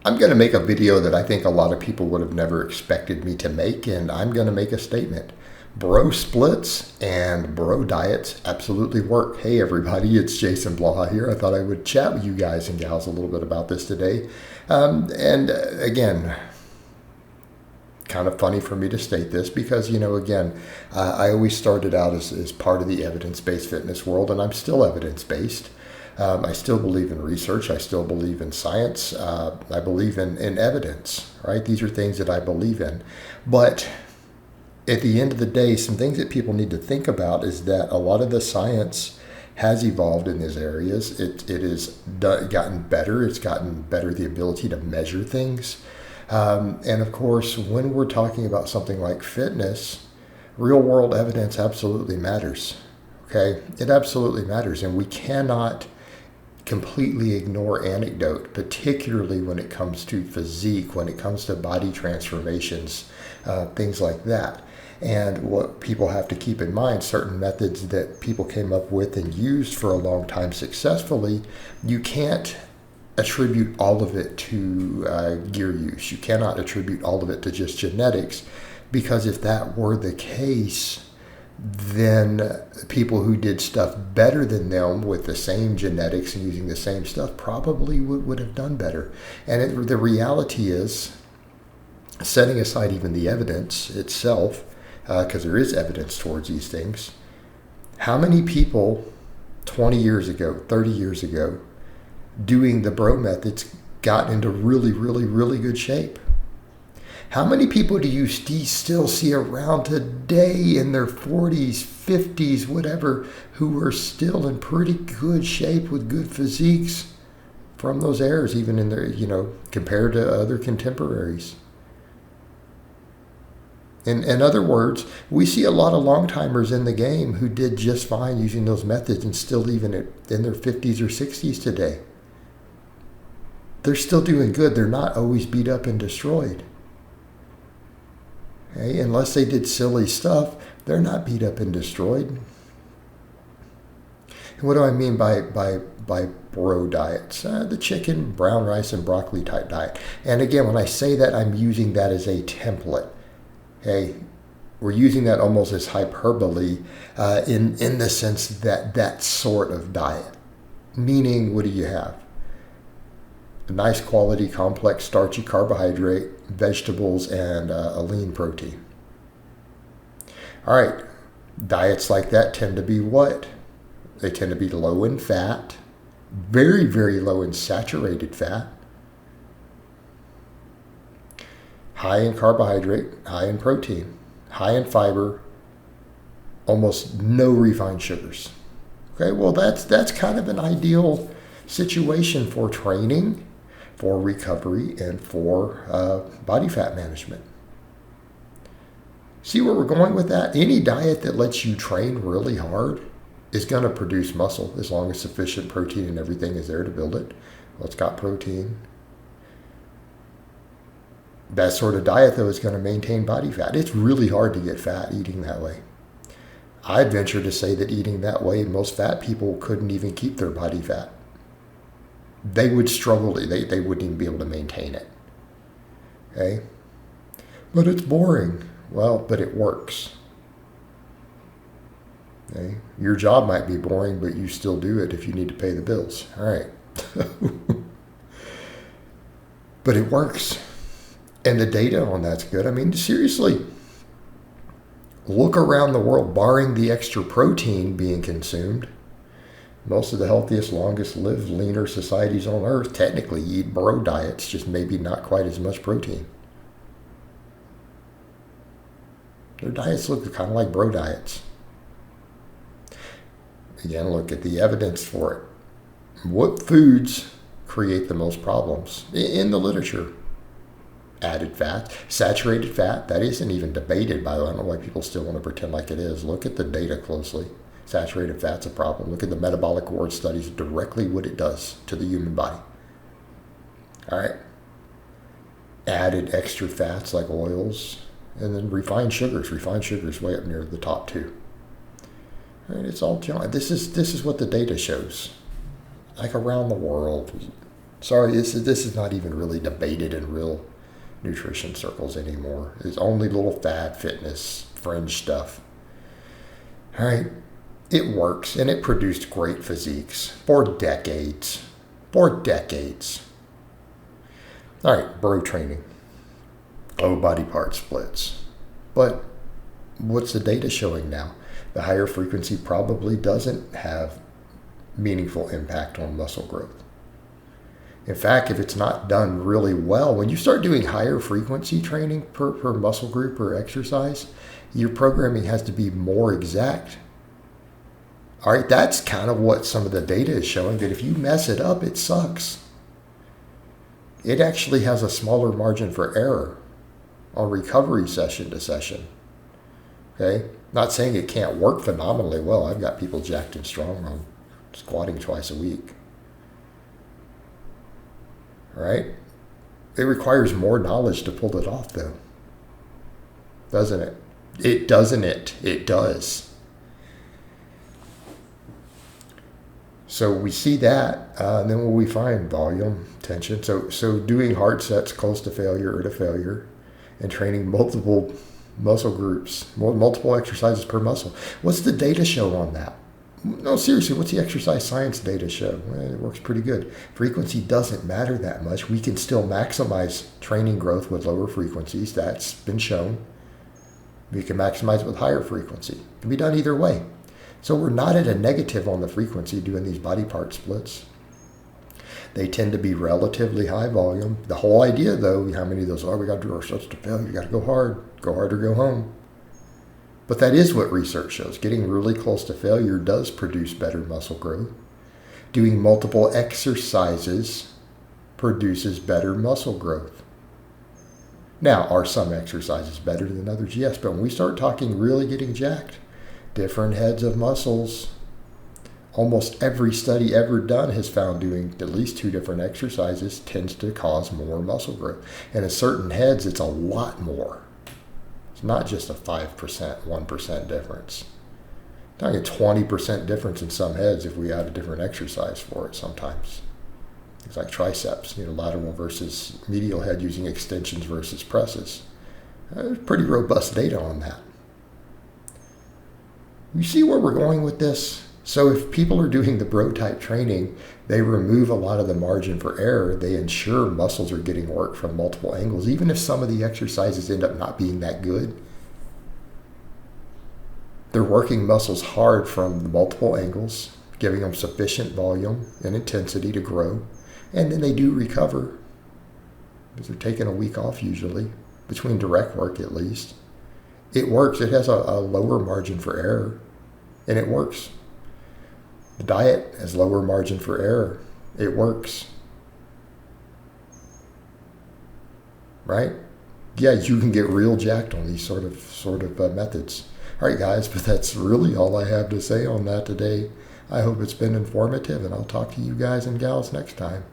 I'm going to make a video that I think a lot of people would have never expected me to make, and I'm going to make a statement. Bro splits and bro diets absolutely work. Hey everybody, it's Jason Blaha here. I thought I would chat with you guys and gals a little bit about this today. Again, kind of funny for me to state this because, I always started out as part of the evidence-based fitness world, and I'm still evidence-based. I still believe in research. I still believe in science. I believe in evidence, right? These are things that I believe in. But at the end of the day, some things that people need to think about is that a lot of the science has evolved in these areas. It has gotten better. It's gotten better the ability to measure things. And of course, when we're talking about something like fitness, real world evidence absolutely matters. Okay? It absolutely matters. And we cannot completely ignore anecdote, particularly when it comes to physique, when it comes to body transformations, things like that. And what people have to keep in mind, certain methods that people came up with and used for a long time successfully, you can't attribute all of it to gear use. You cannot attribute all of it to just genetics, because if that were the case, then people who did stuff better than them with the same genetics and using the same stuff probably would have done better. And the reality is, setting aside even the evidence itself, because there is evidence towards these things, how many people 20 years ago, 30 years ago, doing the bro methods got into really, really, really good shape? How many people do you still see around today in their 40s, 50s, whatever, who are still in pretty good shape with good physiques from those eras, even in their, compared to other contemporaries? In other words, we see a lot of long-timers in the game who did just fine using those methods and still even in their 50s or 60s today. They're still doing good. They're not always beat up and destroyed. Okay? Unless they did silly stuff, they're not beat up and destroyed. And what do I mean by bro diets? The chicken, brown rice, and broccoli type diet. And again, when I say that, I'm using that as a template. Okay, we're using that almost as hyperbole in the sense that sort of diet. Meaning, what do you have? A nice quality, complex, starchy carbohydrate, vegetables, and a lean protein. All right, diets like that tend to be what? They tend to be low in fat, very, very low in saturated fat, high in carbohydrate, high in protein, high in fiber, almost no refined sugars. Okay, well that's kind of an ideal situation for training, for recovery, and for body fat management. See where we're going with that? Any diet that lets you train really hard is going to produce muscle as long as sufficient protein and everything is there to build it. Well, it's got protein. That sort of diet, though, is going to maintain body fat. It's really hard to get fat eating that way. I'd venture to say that eating that way, most fat people couldn't even keep their body fat. They would struggle. They wouldn't even be able to maintain it. Okay? But it's boring. Well, but it works. Okay? Your job might be boring, but you still do it if you need to pay the bills. All right. But it works. And the data on that's good. I mean, seriously, look around the world, barring the extra protein being consumed. Most of the healthiest, longest lived, leaner societies on earth technically eat bro diets, just maybe not quite as much protein. Their diets look kind of like bro diets. Again, look at the evidence for it. What foods create the most problems in the literature? Added fat, saturated fat, that isn't even debated, by the way. I don't know why people still want to pretend like it is. Look at the data closely. Saturated fat's a problem. Look at the metabolic ward studies, directly what it does to the human body. All right. Added extra fats like oils, and then refined sugars. Refined sugars way up near the top too. All right, it's all junk. This is what the data shows. Like around the world, Sorry, this is not even really debated in real nutrition circles anymore. It's only little fad fitness fringe stuff. All right, it works, and it produced great physiques for decades. For decades. All right, bro training. Low body part splits. But what's the data showing now? The higher frequency probably doesn't have meaningful impact on muscle growth. In fact, if it's not done really well, when you start doing higher frequency training per muscle group or exercise, your programming has to be more exact. All right, that's kind of what some of the data is showing, that if you mess it up, it sucks. It actually has a smaller margin for error on recovery session to session. Okay? Not saying it can't work phenomenally well. I've got people jacked and strong on squatting twice a week. All right? It requires more knowledge to pull it off, though. Doesn't it? It doesn't it. It does. So we see that, and then what we find, volume, tension. So doing hard sets close to failure or to failure, and training multiple muscle groups, multiple exercises per muscle. What's the data show on that? No, seriously, what's the exercise science data show? Well, it works pretty good. Frequency doesn't matter that much. We can still maximize training growth with lower frequencies. That's been shown. We can maximize it with higher frequency. It can be done either way. So we're not at a negative on the frequency doing these body part splits. They tend to be relatively high volume. The whole idea, though, how many of those are, we got to do our sets to failure. You got to go hard or go home. But that is what research shows. Getting really close to failure does produce better muscle growth. Doing multiple exercises produces better muscle growth. Now, are some exercises better than others? Yes, but when we start talking really getting jacked, different heads of muscles, almost every study ever done has found doing at least 2 different exercises tends to cause more muscle growth. And in certain heads, it's a lot more. It's not just a 5%, 1% difference. We're talking a 20% difference in some heads if we add a different exercise for it sometimes. Things like triceps, lateral versus medial head using extensions versus presses. There's pretty robust data on that. You see where we're going with this? So if people are doing the bro type training, they remove a lot of the margin for error. They ensure muscles are getting work from multiple angles, even if some of the exercises end up not being that good. They're working muscles hard from multiple angles, giving them sufficient volume and intensity to grow. And then they do recover, because they're taking a week off usually, between direct work at least. It works. It has a lower margin for error, and it works. The diet has lower margin for error. It works. Right? Yeah, you can get real jacked on these sort of methods. All right, guys, but that's really all I have to say on that today. I hope it's been informative, and I'll talk to you guys and gals next time.